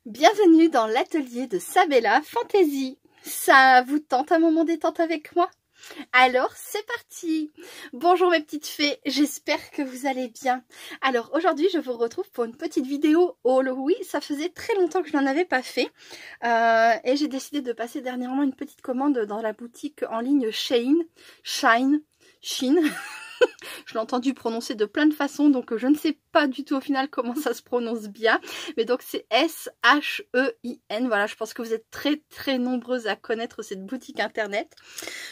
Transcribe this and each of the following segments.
Bienvenue dans l'atelier de Sabella Fantasy. Ça vous tente un moment détente avec moi? Alors c'est parti. Bonjour mes petites fées, j'espère que vous allez bien. Alors aujourd'hui je vous retrouve pour une petite vidéo haul. Oui, ça faisait très longtemps que je n'en avais pas fait et j'ai décidé de passer dernièrement une petite commande dans la boutique en ligne Shein. Je l'ai entendu prononcer de plein de façons, donc je ne sais pas du tout au final comment ça se prononce bien. Mais donc c'est S-H-E-I-N. Voilà, je pense que vous êtes très nombreuses à connaître cette boutique internet.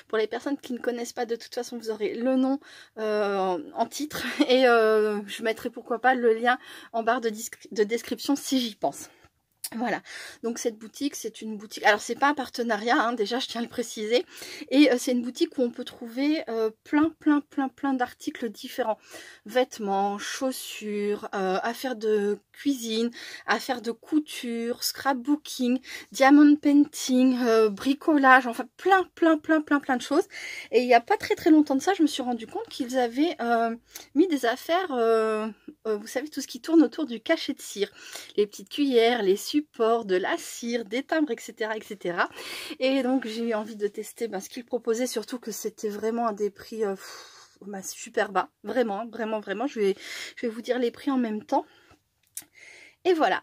Pour les personnes qui ne connaissent pas, de toute façon, vous aurez le nom en titre. Et je mettrai pourquoi pas le lien en barre de description si j'y pense. Voilà, donc cette boutique, c'est une boutique, alors c'est pas un partenariat, hein, déjà je tiens à le préciser, et c'est une boutique où on peut trouver plein d'articles différents, vêtements, chaussures, affaires de cuisine, affaires de couture, scrapbooking, diamond painting, bricolage, enfin plein de choses. Et il n'y a pas très longtemps de ça, je me suis rendu compte qu'ils avaient mis des affaires, vous savez, tout ce qui tourne autour du cachet de cire, les petites cuillères, les supports, de la cire, des timbres, etc. Et donc j'ai eu envie de tester ce qu'ils proposaient, surtout que c'était vraiment à des prix super bas, vraiment, je vais vous dire les prix en même temps. Et voilà,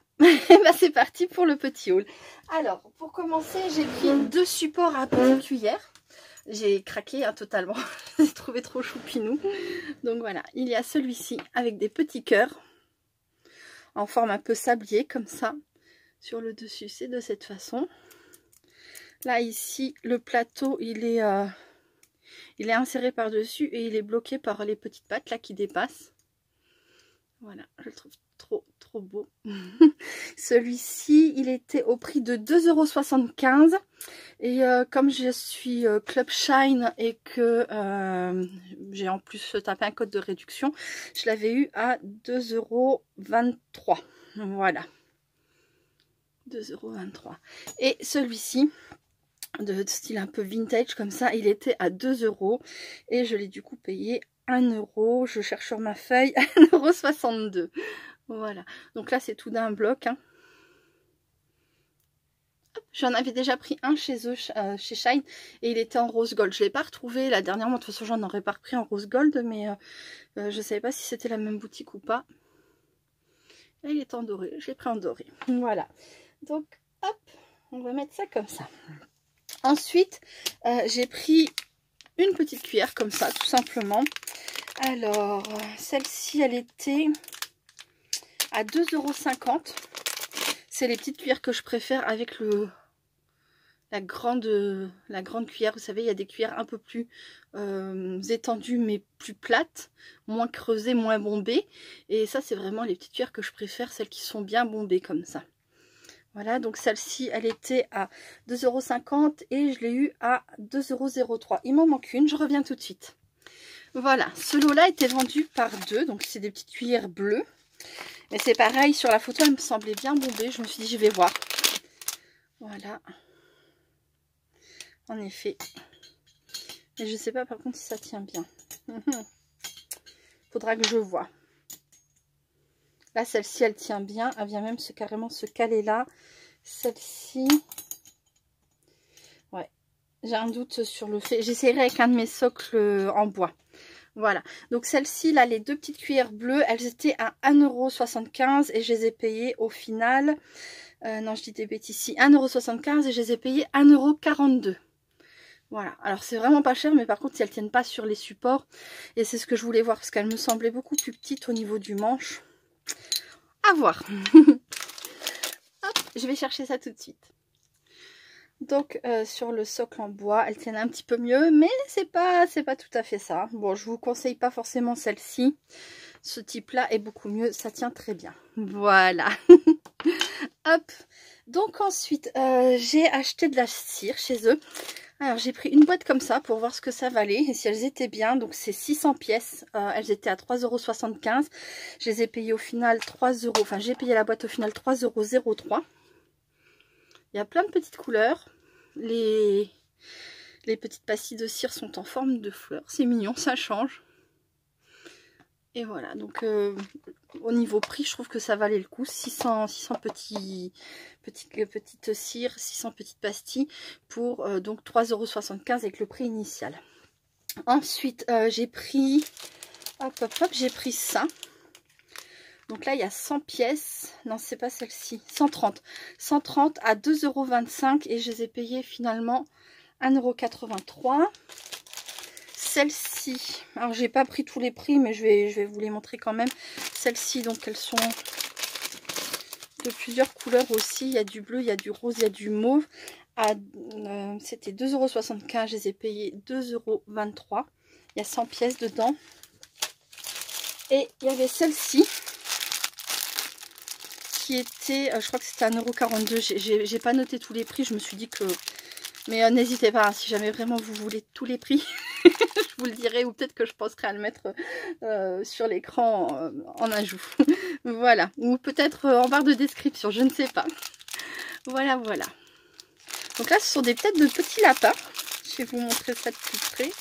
c'est parti pour le petit haul. Alors, pour commencer, j'ai pris deux supports à petites cuillères. J'ai craqué totalement, j'ai trouvé trop choupinou. Donc voilà, il y a celui-ci avec des petits cœurs en forme un peu sablier comme ça. Sur le dessus, c'est de cette façon. Là, ici, le plateau, il est inséré par-dessus et il est bloqué par les petites pattes là qui dépassent. Voilà, je le trouve trop beau. Celui-ci, il était au prix de 2,75 €. Et comme je suis Club Shine et que j'ai en plus tapé un code de réduction, je l'avais eu à 2,23 €. Voilà. 2,23 €. Et celui-ci, de style un peu vintage comme ça, il était à 2 € et je l'ai du coup payé 1 €. Je cherche sur ma feuille, 1,62 €. Voilà, donc là c'est tout d'un bloc. Hein. J'en avais déjà pris un chez eux, chez Shine, et il était en rose gold. Je ne l'ai pas retrouvé la dernièrement, de toute façon j'en aurais pas repris en rose gold, mais je ne savais pas si c'était la même boutique ou pas. Là il est en doré, je l'ai pris en doré. Voilà, donc hop, on va mettre ça comme ça. Ensuite, j'ai pris une petite cuillère comme ça, tout simplement. Alors, celle-ci, elle était à 2,50 €. C'est les petites cuillères que je préfère avec la grande cuillère. Vous savez, il y a des cuillères un peu plus étendues, mais plus plates, moins creusées, moins bombées. Et ça, c'est vraiment les petites cuillères que je préfère, celles qui sont bien bombées comme ça. Voilà, donc celle-ci, elle était à 2,50 € et je l'ai eu à 2,03 €. Il m'en manque une, je reviens tout de suite. Voilà, ce lot-là était vendu par deux, donc c'est des petites cuillères bleues. Mais c'est pareil, sur la photo, elle me semblait bien bombée. Je me suis dit, je vais voir. Voilà. En effet. Et je ne sais pas par contre si ça tient bien. Faudra que je vois. Là, celle-ci, elle tient bien. Elle vient même carrément se caler là. Celle-ci, ouais, j'ai un doute sur le fait. J'essaierai avec un de mes socles en bois. Voilà, donc celle-ci, là, les deux petites cuillères bleues, elles étaient à 1,75 € et je les ai payées au final. Non, je dis des bêtises ici, 1,75 € et je les ai payées 1,42 €. Voilà, alors c'est vraiment pas cher, mais par contre, si elles tiennent pas sur les supports, et c'est ce que je voulais voir, parce qu'elles me semblaient beaucoup plus petites au niveau du manche. À voir. Hop, je vais chercher ça tout de suite. Donc sur le socle en bois, elles tiennent un petit peu mieux, mais c'est pas tout à fait ça. Bon, je vous conseille pas forcément celle-ci. Ce type-là est beaucoup mieux, ça tient très bien. Voilà. Hop. Donc ensuite, j'ai acheté de la cire chez eux. Alors j'ai pris une boîte comme ça pour voir ce que ça valait et si elles étaient bien. Donc c'est 600 pièces, elles étaient à 3,75 €. Je les ai payées au final 3 €, enfin j'ai payé la boîte au final 3,03 €. Il y a plein de petites couleurs. Les petites pastilles de cire sont en forme de fleurs. C'est mignon, ça change. Et voilà, donc au niveau prix, je trouve que ça valait le coup. 600 petites cires, 600 petites pastilles pour donc 3,75 € avec le prix initial. Ensuite, j'ai pris, j'ai pris ça. Donc là, il y a 100 pièces. Non, c'est pas celle-ci. 130. 130 à 2,25 € et je les ai payées finalement 1,83 €. Celle-ci, alors j'ai pas pris tous les prix, mais je vais vous les montrer quand même. Celles-ci, donc elles sont de plusieurs couleurs aussi. Il y a du bleu, il y a du rose, il y a du mauve. C'était 2,75 €, je les ai payées 2,23 €. Il y a 100 pièces dedans. Et il y avait celle-ci qui était, je crois que c'était 1,42 €. J'ai pas noté tous les prix, je me suis dit que... Mais n'hésitez pas, hein, si jamais vraiment vous voulez tous les prix, je vous le dirai, ou peut-être que je penserai à le mettre sur l'écran en ajout. Voilà, ou peut-être en barre de description, je ne sais pas. Voilà, voilà. Donc là, ce sont des têtes de petits lapins. Je vais vous montrer ça de plus près.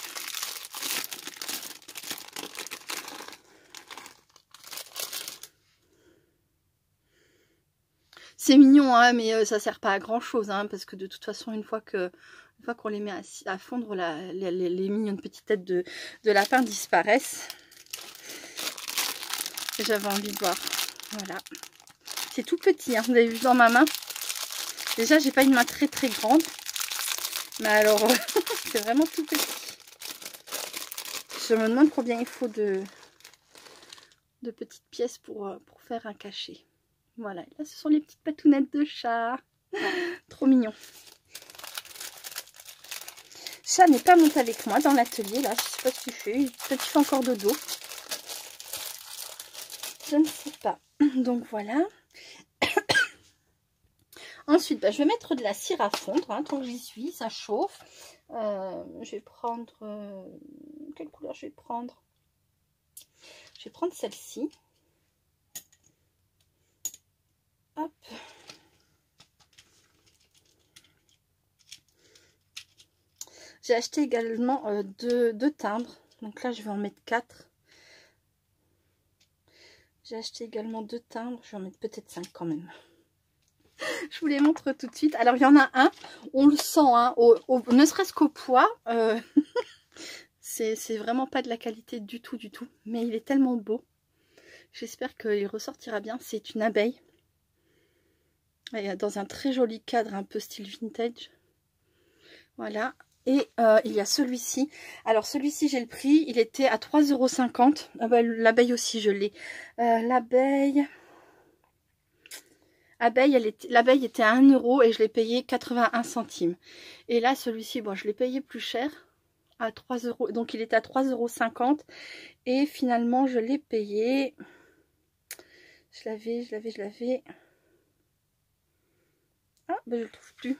C'est mignon, hein, mais ça sert pas à grand chose, hein, parce que de toute façon, une fois qu'on les met à fondre, les mignonnes petites têtes de lapin disparaissent. J'avais envie de voir. Voilà. C'est tout petit, hein, vous avez vu dans ma main. Déjà, j'ai pas une main très très grande. Mais alors, c'est vraiment tout petit. Je me demande combien il faut de petites pièces pour faire un cachet. Voilà, là ce sont les petites patounettes de chat. Trop mignon. Chat n'est pas monté avec moi dans l'atelier, là, je sais pas ce qu'il fait. Peut-être qu'il fait encore dodo. Je ne sais pas. Donc voilà. Ensuite, je vais mettre de la cire à fondre, hein, tant que j'y suis, ça chauffe. Je vais prendre... quelle couleur je vais prendre? Je vais prendre celle-ci. Hop. J'ai acheté également deux timbres. Donc là, je vais en mettre 4. J'ai acheté également 2 timbres. Je vais en mettre peut-être 5 quand même. Je vous les montre tout de suite. Alors, il y en a un. On le sent, hein, ne serait-ce qu'au poids. C'est vraiment pas de la qualité du tout, du tout. Mais il est tellement beau. J'espère qu'il ressortira bien. C'est une abeille. Et dans un très joli cadre, un peu style vintage. Voilà. Et il y a celui-ci. Alors celui-ci, j'ai le prix. Il était à 3,50 €. Ah bah, l'abeille aussi, je l'ai. L'abeille, l'abeille était à 1 € et je l'ai payé 81 centimes. Et là, celui-ci, bon, je l'ai payé plus cher. À 3 €. Donc il était à 3,50 €. Et finalement, je l'ai payé. Je l'avais. Ah, ben je le trouve plus.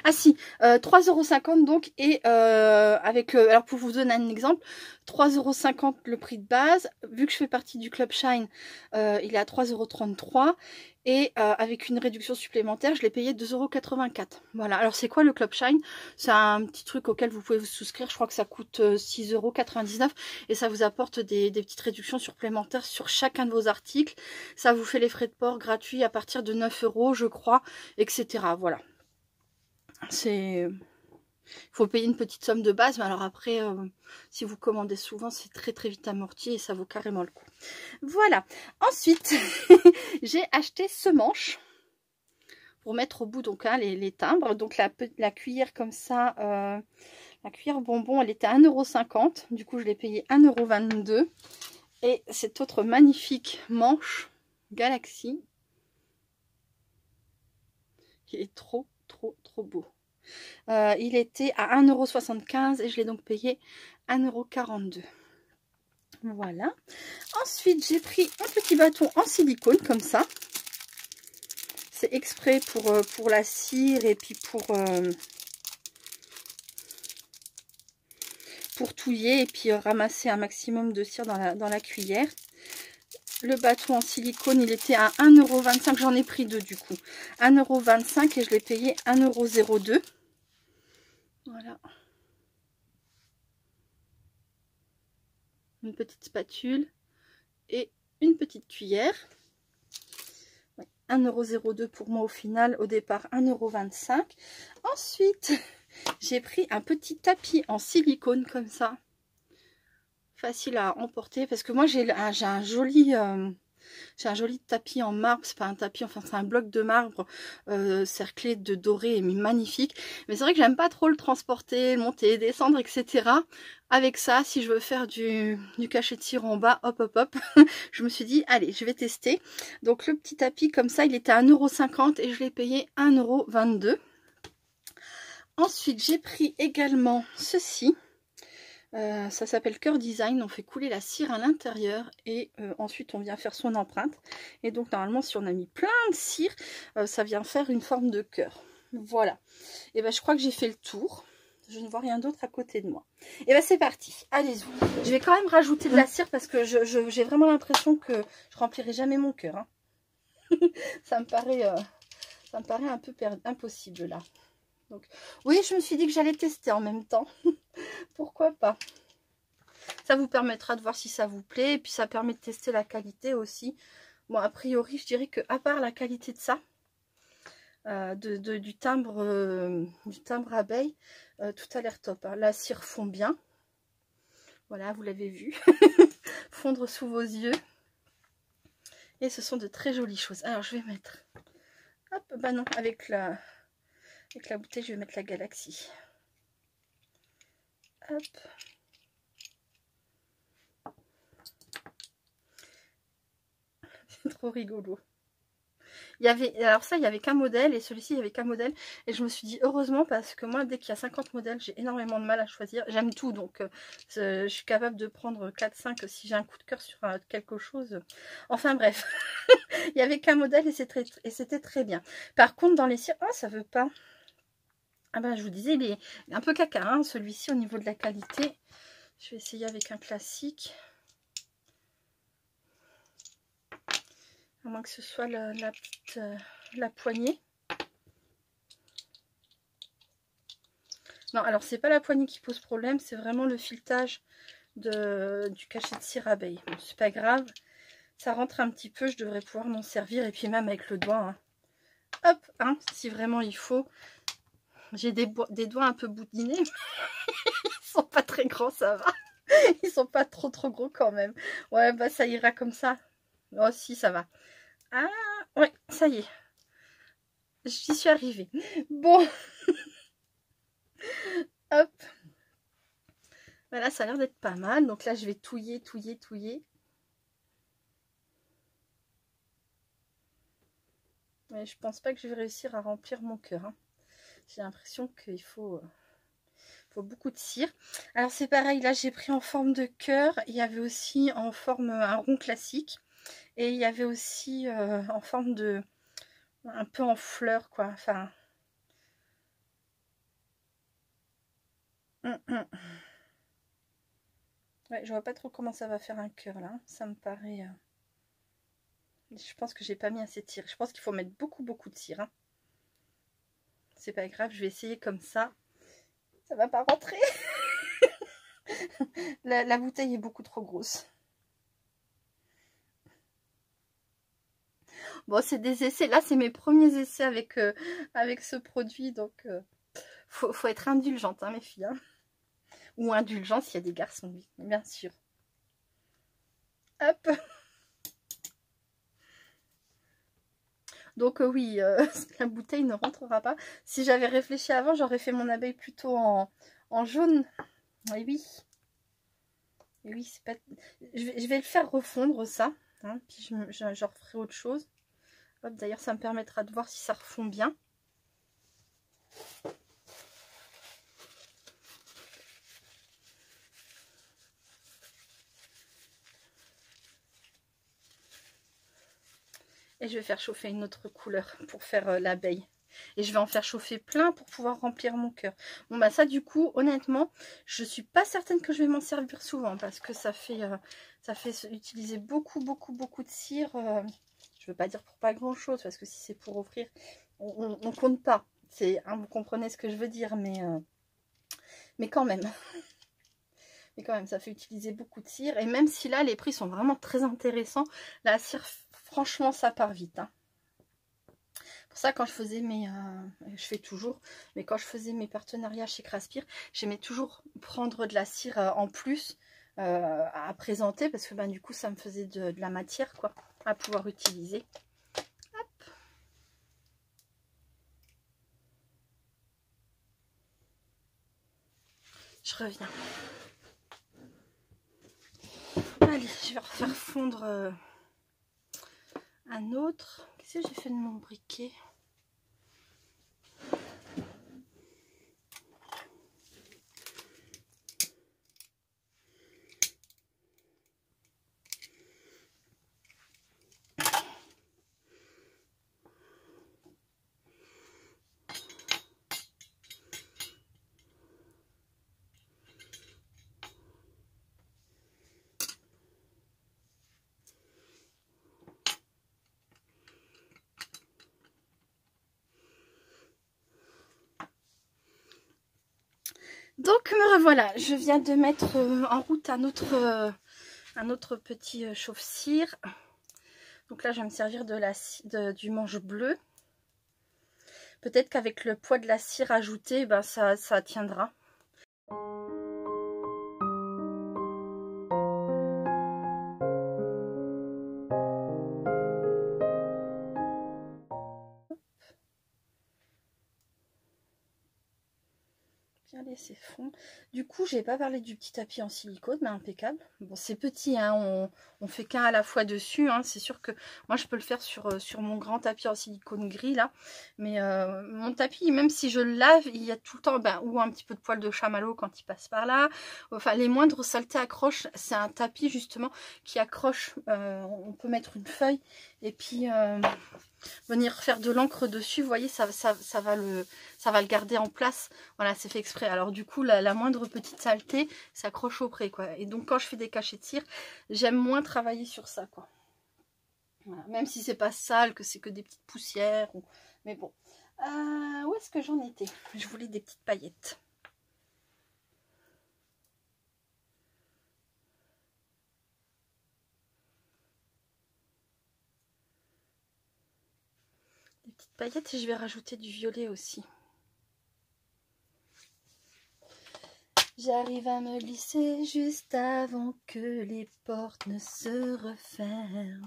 Ah si, 3,50 € donc, et avec le... Alors pour vous donner un exemple, 3,50 € le prix de base, vu que je fais partie du Club Shine, il est à 3,33 €, et avec une réduction supplémentaire, je l'ai payé 2,84 €. Voilà, alors c'est quoi le Club Shine? C'est un petit truc auquel vous pouvez vous souscrire, je crois que ça coûte 6,99 €, et ça vous apporte des petites réductions supplémentaires sur chacun de vos articles. Ça vous fait les frais de port gratuits à partir de 9 € je crois, etc. Voilà. Il faut payer une petite somme de base, mais alors après, si vous commandez souvent, c'est très très vite amorti et ça vaut carrément le coup. Voilà. Ensuite, j'ai acheté ce manche pour mettre au bout donc hein, les timbres. Donc la cuillère comme ça, la cuillère bonbon, elle était à 1,50 €. Du coup, je l'ai payé 1,22 €. Et cet autre magnifique manche Galaxy, qui est trop beau. Il était à 1,75 € et je l'ai donc payé 1,42 €. Voilà. Ensuite, j'ai pris un petit bâton en silicone comme ça. C'est exprès pour la cire et puis pour touiller et puis ramasser un maximum de cire dans la cuillère. Le bâton en silicone, il était à 1,25 €. J'en ai pris 2 du coup. 1,25 € et je l'ai payé 1,02 €. Voilà. Une petite spatule. et une petite cuillère. 1,02 € pour moi au final, au départ 1,25 €. Ensuite, j'ai pris un petit tapis en silicone comme ça. Facile à emporter parce que moi j'ai un joli tapis en marbre. C'est pas un tapis, enfin c'est un bloc de marbre cerclé de doré et magnifique. Mais c'est vrai que j'aime pas trop le transporter, le monter, descendre, etc. Avec ça, si je veux faire du cachet de cire en bas, hop hop hop, je me suis dit allez, je vais tester. Donc le petit tapis comme ça, il était à 1,50 € et je l'ai payé 1,22 €. Ensuite, j'ai pris également ceci. Ça s'appelle Cœur Design. On fait couler la cire à l'intérieur et ensuite on vient faire son empreinte. Et donc normalement si on a mis plein de cire, ça vient faire une forme de cœur. Voilà. Et ben je crois que j'ai fait le tour. Je ne vois rien d'autre à côté de moi. Et ben c'est parti. Allez-y. Je vais quand même rajouter de la cire parce que j'ai vraiment l'impression que je remplirai jamais mon cœur. Hein. ça me paraît un peu impossible là. Donc, oui, je me suis dit que j'allais tester en même temps. Pourquoi pas? Ça vous permettra de voir si ça vous plaît. Et puis ça permet de tester la qualité aussi. Bon, a priori, je dirais que à part la qualité de ça, du timbre abeille, tout a l'air top. Hein. La cire fond bien. Voilà, vous l'avez vu. Fondre sous vos yeux. Et ce sont de très jolies choses. Alors, je vais mettre... Hop, bah non, avec la bouteille, je vais mettre la galaxie. Hop. C'est trop rigolo. Il y avait, alors ça, il n'y avait qu'un modèle et celui-ci, il n'y avait qu'un modèle. Et je me suis dit, heureusement, parce que moi, dès qu'il y a 50 modèles, j'ai énormément de mal à choisir. J'aime tout, donc je suis capable de prendre 4-5 si j'ai un coup de cœur sur quelque chose. Enfin bref, il n'y avait qu'un modèle et c'était très bien. Par contre, dans les cires, oh, ça veut pas. Ah ben, je vous disais, il est un peu caca, hein, celui-ci, au niveau de la qualité. Je vais essayer avec un classique. À moins que ce soit la poignée. Non, alors c'est pas la poignée qui pose problème, c'est vraiment le filetage du cachet de cire abeille. Bon, c'est pas grave, ça rentre un petit peu, je devrais pouvoir m'en servir. Et puis même avec le doigt, hein. Hop, hein, si vraiment il faut. J'ai des doigts un peu boudinés. Ils sont pas très grands, ça va. Ils sont pas trop gros quand même. Ouais, bah ça ira comme ça. Oh si, ça va. Ah, ouais, ça y est. J'y suis arrivée. Bon. Hop. Voilà, ça a l'air d'être pas mal. Donc là, je vais touiller. Mais je pense pas que je vais réussir à remplir mon cœur. Hein. J'ai l'impression qu'il faut beaucoup de cire. Alors c'est pareil, là j'ai pris en forme de cœur. Il y avait aussi en forme un rond classique. Et il y avait aussi en forme de... un peu en fleurs, quoi. Enfin... Ouais, je vois pas trop comment ça va faire un cœur, là. Ça me paraît... Je pense que j'ai pas mis assez de cire. Je pense qu'il faut mettre beaucoup de cire. Hein. C'est pas grave, je vais essayer comme ça. Ça va pas rentrer. la bouteille est beaucoup trop grosse. Bon, c'est des essais. Là, c'est mes premiers essais avec ce produit. Donc, faut être indulgente, hein, mes filles. Hein. Ou indulgente s'il y a des garçons, bien sûr. Hop. Donc oui, la bouteille ne rentrera pas. Si j'avais réfléchi avant, j'aurais fait mon abeille plutôt en jaune. Et oui. Et oui, c'est pas... Je vais le faire refondre, ça. Hein, puis je referai autre chose. D'ailleurs, ça me permettra de voir si ça refond bien. Et je vais faire chauffer une autre couleur pour faire l'abeille. Et je vais en faire chauffer plein pour pouvoir remplir mon cœur. Bon bah ça du coup, honnêtement, je suis pas certaine que je vais m'en servir souvent. Parce que ça fait utiliser beaucoup de cire. Je veux pas dire pour pas grand chose. Parce que si c'est pour offrir, on compte pas. Hein, vous comprenez ce que je veux dire. Mais quand même. Mais quand même, ça fait utiliser beaucoup de cire. Et même si là, les prix sont vraiment très intéressants, la cire, franchement, ça part vite. Hein. Pour ça, quand je faisais mes... je fais toujours, mais quand je faisais mes partenariats chez Craspire, j'aimais toujours prendre de la cire en plus à présenter. Parce que ben, du coup, ça me faisait de la matière quoi, à pouvoir utiliser. Hop. Je reviens. Allez, je vais refaire fondre un autre. Qu'est-ce que j'ai fait de mon briquet? Donc me revoilà, je viens de mettre en route un autre petit chauffe-cire. Donc là je vais me servir du manche bleu. Peut-être qu'avec le poids de la cire ajoutée, ben ça tiendra. Bien laisser fondre. Du coup, j'ai pas parlé du petit tapis en silicone, mais impeccable. Bon, c'est petit, hein, on fait qu'un à la fois dessus. Hein. C'est sûr que moi, je peux le faire sur mon grand tapis en silicone gris, là. Mais mon tapis, même si je le lave, il y a tout le temps ou un petit peu de poil de chamallow quand il passe par là. Enfin, les moindres saletés accrochent. C'est un tapis, justement, qui accroche. On peut mettre une feuille et puis... venir faire de l'encre dessus, vous voyez, ça va le garder en place. Voilà, c'est fait exprès. Alors du coup, la moindre petite saleté s'accroche au près, quoi. Et donc quand je fais des cachets de cire, j'aime moins travailler sur ça, quoi. Voilà. Même si c'est pas sale, que c'est que des petites poussières. Mais bon. Où est-ce que j'en étais? Je voulais des petites paillettes. Des petites paillettes et je vais rajouter du violet aussi. J'arrive à me glisser juste avant que les portes ne se referment.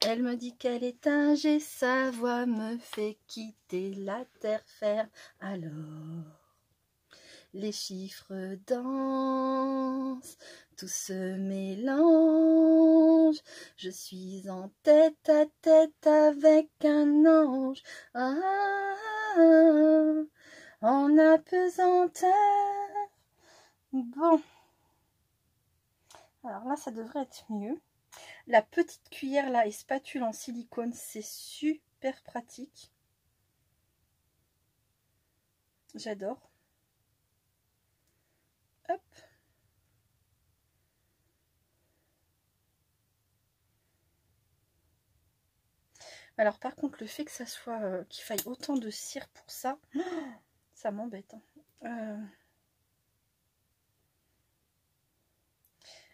Elle me dit qu'elle est âgée et sa voix me fait quitter la terre ferme. Alors, les chiffres dansent, tout se mélange. Je suis en tête à tête avec un ange. En apesanteur. Bon, alors là ça devrait être mieux. La petite cuillère là et spatule en silicone, c'est super pratique. J'adore. Hop. Alors par contre le fait que ça soit qu'il faille autant de cire pour ça, ça m'embête. Hein.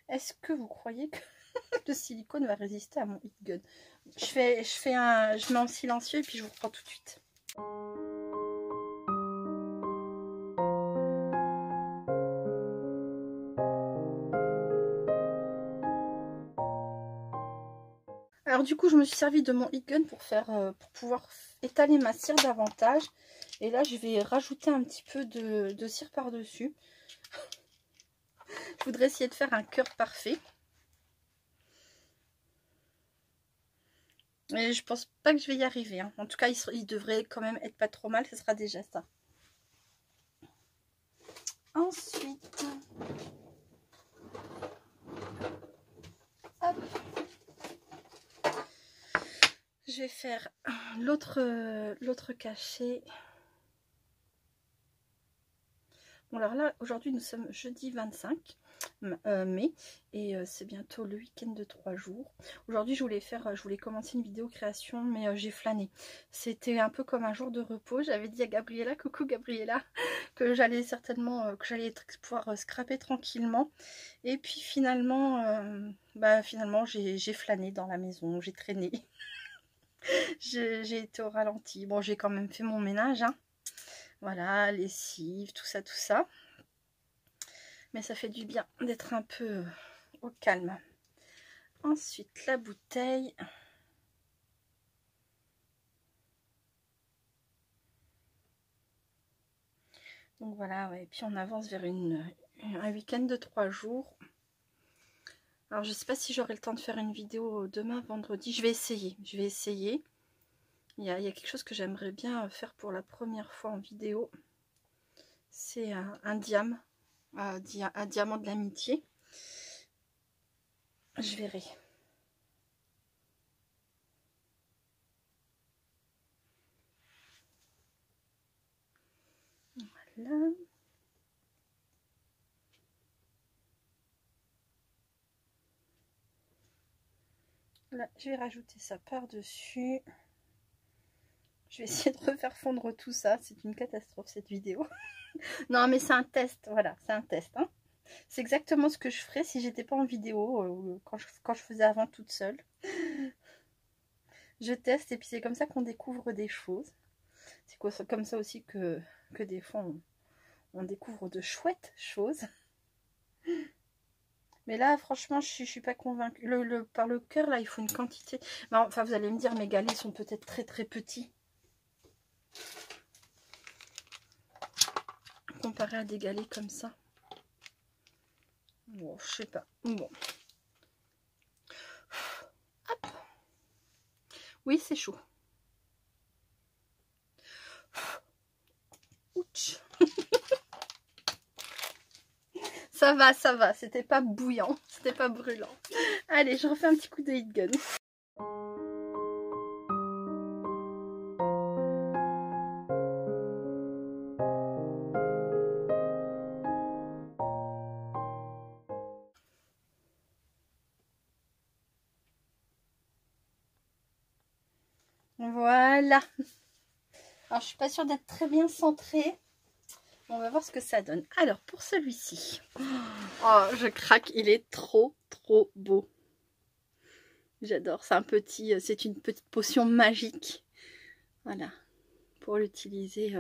Est-ce que vous croyez que le silicone va résister à mon heat gun? Je mets en silencieux et puis je vous reprends tout de suite. Alors du coup je me suis servi de mon heat gun pour pouvoir étaler ma cire davantage. Et là je vais rajouter un petit peu de cire par dessus. Je voudrais essayer de faire un cœur parfait. Mais je pense pas que je vais y arriver. Hein. En tout cas, il devrait quand même être pas trop mal. Ce sera déjà ça. Ensuite, hop, je vais faire l'autre cachet. Bon alors là, aujourd'hui nous sommes jeudi 25. mai, et c'est bientôt le week-end de 3 jours. Aujourd'hui je voulais commencer une vidéo création, mais j'ai flâné. C'était un peu comme un jour de repos. J'avais dit à Gabriella, coucou Gabriella, que j'allais certainement pouvoir scraper tranquillement, et puis finalement j'ai flâné dans la maison, j'ai traîné. J'ai été au ralenti. Bon, j'ai quand même fait mon ménage, hein. Voilà, lessive, tout ça. Mais ça fait du bien d'être un peu au calme. Ensuite, la bouteille. Donc voilà, ouais. Et puis on avance vers un week-end de 3 jours. Alors je sais pas si j'aurai le temps de faire une vidéo demain, vendredi. Je vais essayer. Il y a quelque chose que j'aimerais bien faire pour la première fois en vidéo. C'est un diamant de l'amitié. Je verrai. Voilà. Là, je vais rajouter ça par-dessus. Je vais essayer de refaire fondre tout ça. C'est une catastrophe cette vidéo. Non, mais c'est un test. Voilà, c'est un test. Hein. C'est exactement ce que je ferais si j'étais pas en vidéo, quand je faisais avant toute seule. Je teste et puis c'est comme ça qu'on découvre des choses. C'est comme ça aussi que des fois on découvre de chouettes choses. Mais là, franchement, je suis pas convaincue. Par le cœur, là, il faut une quantité. Mais enfin, vous allez me dire, mes galets sont peut-être très très petits. Comparé à des galets comme ça. Bon, je sais pas. Bon. Hop. Oui, c'est chaud. Ouch. Ça va. C'était pas bouillant. C'était pas brûlant. Allez, je refais un petit coup de heat gun. Voilà. Alors, je suis pas sûre d'être très bien centrée. On va voir ce que ça donne. Alors, pour celui-ci. Oh, je craque. Il est trop beau. J'adore. C'est une petite potion magique. Voilà. Pour l'utiliser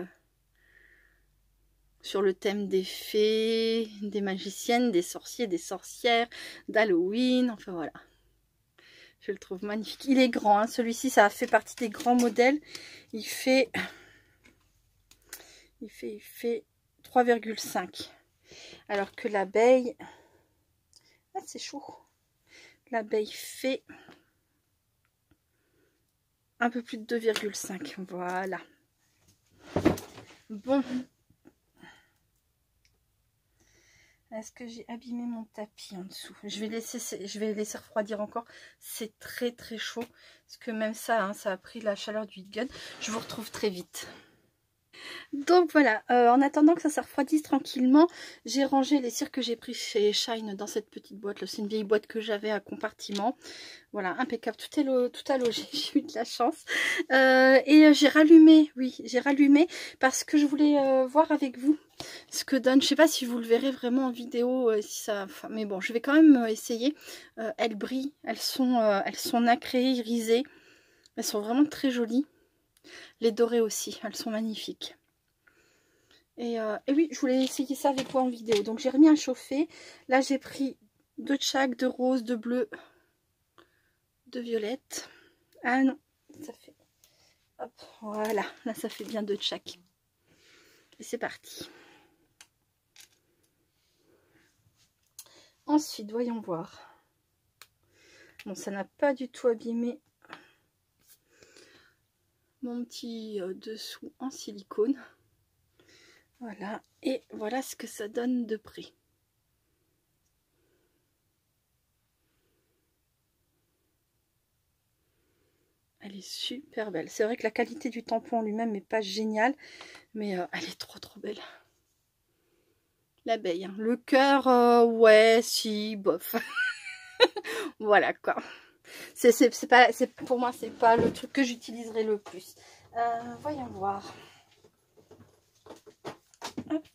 sur le thème des fées, des magiciennes, des sorciers, des sorcières, d'Halloween. Enfin, voilà. Je le trouve magnifique. Il est grand, hein. Celui-ci, ça fait partie des grands modèles. Il fait 3,5. Alors que l'abeille... Ah, c'est chaud. L'abeille fait un peu plus de 2,5. Voilà. Bon. Est-ce que j'ai abîmé mon tapis en dessous? Je vais laisser refroidir encore. C'est très chaud. Parce que même ça, hein, ça a pris la chaleur du heat gun. Je vous retrouve très vite. Donc voilà, en attendant que ça refroidisse tranquillement, j'ai rangé les cires que j'ai pris chez Shine dans cette petite boîte. C'est une vieille boîte que j'avais à compartiment. Voilà, impeccable, tout a logé, j'ai eu de la chance. Et j'ai rallumé, parce que je voulais voir avec vous ce que donne. Je sais pas si vous le verrez vraiment en vidéo, si ça, enfin, mais bon, je vais quand même essayer. Elles brillent, elles sont nacrées, irisées, elles sont vraiment très jolies. Les dorées aussi, elles sont magnifiques. Et oui, je voulais essayer ça avec vous en vidéo. Donc j'ai remis à chauffer. Là j'ai pris 2 de chaque, de rose, de bleu, de violette. Ah non, ça fait... Hop, voilà, là ça fait bien 2 de chaque. Et c'est parti. Ensuite, voyons voir. Bon, ça n'a pas du tout abîmé mon petit dessous en silicone. Voilà, et voilà ce que ça donne de près. Elle est super belle. C'est vrai que la qualité du tampon en lui-même n'est pas géniale, mais elle est trop belle. l'abeille. Hein. Le cœur, ouais, si, bof. Voilà quoi. Pour moi, c'est pas le truc que j'utiliserai le plus. Voyons voir. Hop.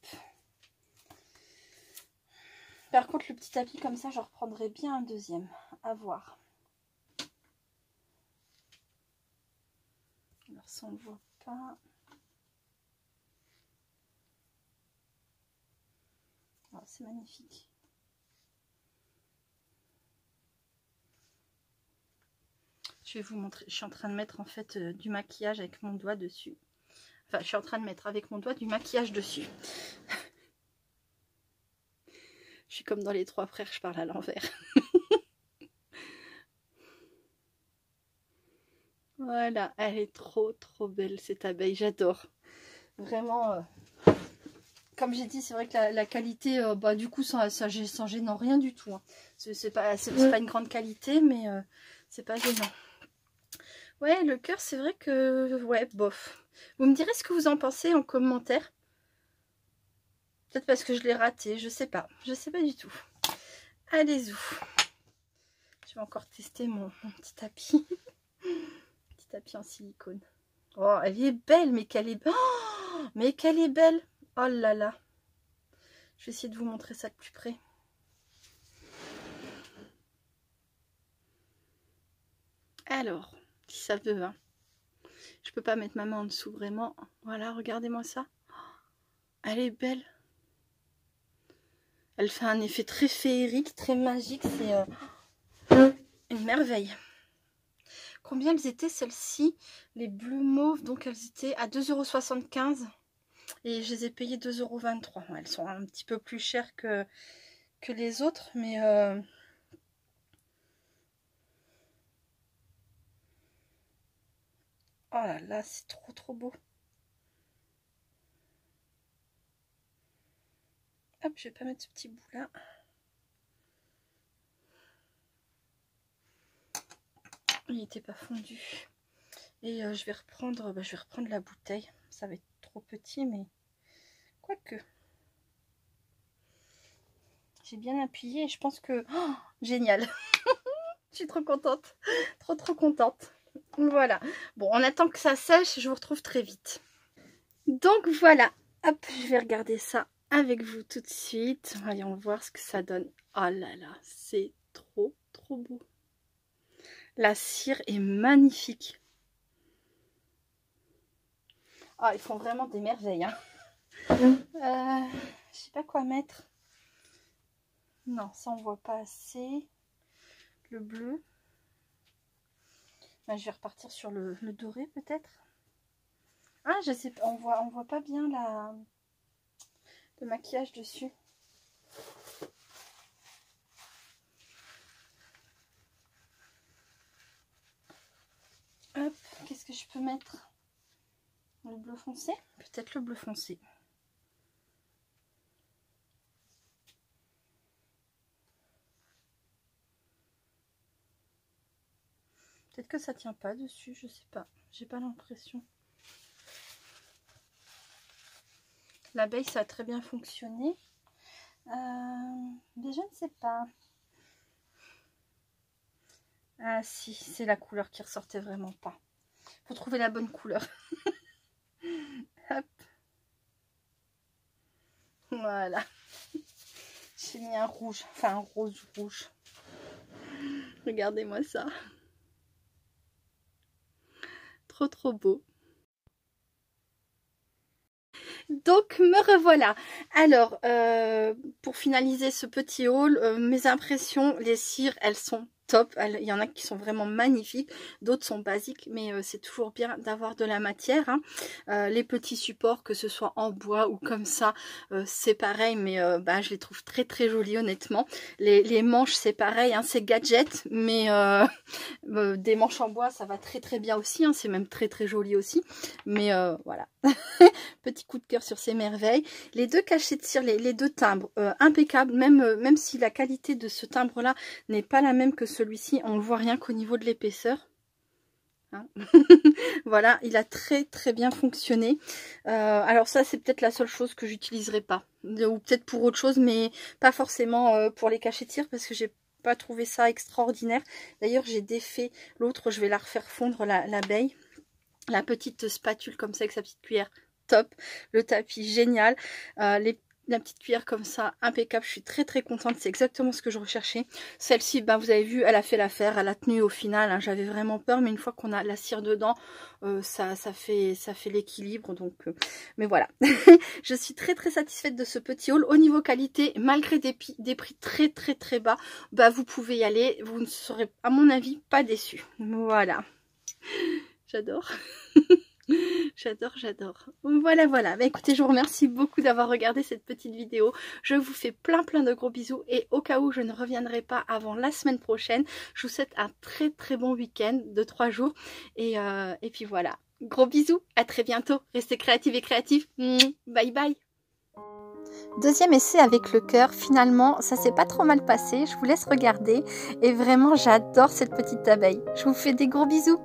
Par contre, le petit tapis comme ça, je reprendrai bien un deuxième. À voir. Alors ça, on ne voit pas. Oh, c'est magnifique. Je vais vous montrer. Je suis en train de mettre en fait du maquillage avec mon doigt dessus. Enfin, je suis en train de mettre avec mon doigt du maquillage dessus. Je suis comme dans les trois frères, je parle à l'envers. Voilà, elle est trop belle cette abeille, j'adore. Vraiment, comme j'ai dit, c'est vrai que la qualité, bah, du coup, ça gêne en rien du tout. Hein. C'est pas une grande qualité, mais c'est pas gênant. Ouais, le cœur, c'est vrai que, ouais, bof. Vous me direz ce que vous en pensez en commentaire. Peut-être parce que je l'ai raté, je sais pas. Je sais pas du tout. Allez-y. Je vais encore tester mon petit tapis. Petit tapis en silicone. Oh, elle est belle, mais qu'elle est... Oh, mais qu'elle est belle. Oh là là. Je vais essayer de vous montrer ça de plus près. Alors, si ça veut, hein. Je peux pas mettre ma main en dessous, vraiment. Voilà, regardez-moi ça. Elle est belle. Elle fait un effet très féerique, très magique. C'est une merveille. Combien elles étaient celles-ci? Les bleus mauves, donc elles étaient à 2,75 € et je les ai payées 2,23 €. Elles sont un petit peu plus chères que les autres, mais oh là là, c'est trop beau. Hop, je vais pas mettre ce petit bout là. Il n'était pas fondu. Et je vais reprendre la bouteille. Ça va être trop petit, mais quoique. J'ai bien appuyé et je pense que... Oh, génial. Je suis trop contente. Trop contente. Voilà. Bon, on attend que ça sèche. Je vous retrouve très vite. Donc voilà. Hop, je vais regarder ça avec vous tout de suite. Voyons voir ce que ça donne. Oh là là, c'est trop beau. La cire est magnifique. Oh, ils font vraiment des merveilles. Hein. Je sais pas quoi mettre. Non, ça on voit pas assez. Le bleu. Ben, je vais repartir sur le doré peut-être. Ah, je sais pas, on voit pas bien le maquillage dessus. Hop, qu'est-ce que je peux mettre? Le bleu foncé? Peut-être le bleu foncé. Peut-être que ça tient pas dessus, je sais pas. J'ai pas l'impression. L'abeille, ça a très bien fonctionné. Mais je ne sais pas. Ah si, c'est la couleur qui ressortait vraiment pas. Faut trouver la bonne couleur. Hop. Voilà. J'ai mis un rouge, enfin un rose rouge. Regardez-moi ça. Trop beau. Donc me revoilà. Alors pour finaliser ce petit haul, mes impressions, les cires elles sont top. Il y en a qui sont vraiment magnifiques, d'autres sont basiques, mais c'est toujours bien d'avoir de la matière. Hein. Les petits supports, que ce soit en bois ou comme ça, c'est pareil, mais bah, je les trouve très jolis honnêtement. Les manches c'est pareil, hein, c'est gadget, mais des manches en bois ça va très bien aussi, hein, c'est même très joli aussi. Mais voilà, petit coup de cœur sur ces merveilles. Les deux cachets de cire, les deux timbres, impeccables, même si la qualité de ce timbre là n'est pas la même que celui-ci, on ne voit rien qu'au niveau de l'épaisseur. hein. Voilà, il a très très bien fonctionné. Alors ça, c'est peut-être la seule chose que j'utiliserai pas. Ou peut-être pour autre chose, mais pas forcément pour les cachetires, parce que j'ai pas trouvé ça extraordinaire. D'ailleurs, j'ai défait l'autre, je vais la refaire fondre l'abeille. La petite spatule comme ça avec sa petite cuillère, top. Le tapis, génial. La petite cuillère comme ça, impeccable. Je suis très très contente. C'est exactement ce que je recherchais. Celle-ci, ben, vous avez vu, elle a fait l'affaire. Elle a tenu au final. Hein. J'avais vraiment peur. Mais une fois qu'on a la cire dedans, ça fait l'équilibre. Donc, mais voilà. Je suis très très satisfaite de ce petit haul. Au niveau qualité, malgré des prix très très très bas, bah, vous pouvez y aller. Vous ne serez, à mon avis, pas déçus. Voilà. J'adore. J'adore, j'adore. Voilà, voilà. Bah, écoutez, je vous remercie beaucoup d'avoir regardé cette petite vidéo. Je vous fais plein de gros bisous. Et au cas où je ne reviendrai pas avant la semaine prochaine, je vous souhaite un très très bon week-end de 3 jours. Et puis voilà. Gros bisous. À très bientôt. Restez créatifs et créatifs. Bye bye. Deuxième essai avec le cœur, finalement ça s'est pas trop mal passé, je vous laisse regarder et vraiment j'adore cette petite abeille. Je vous fais des gros bisous.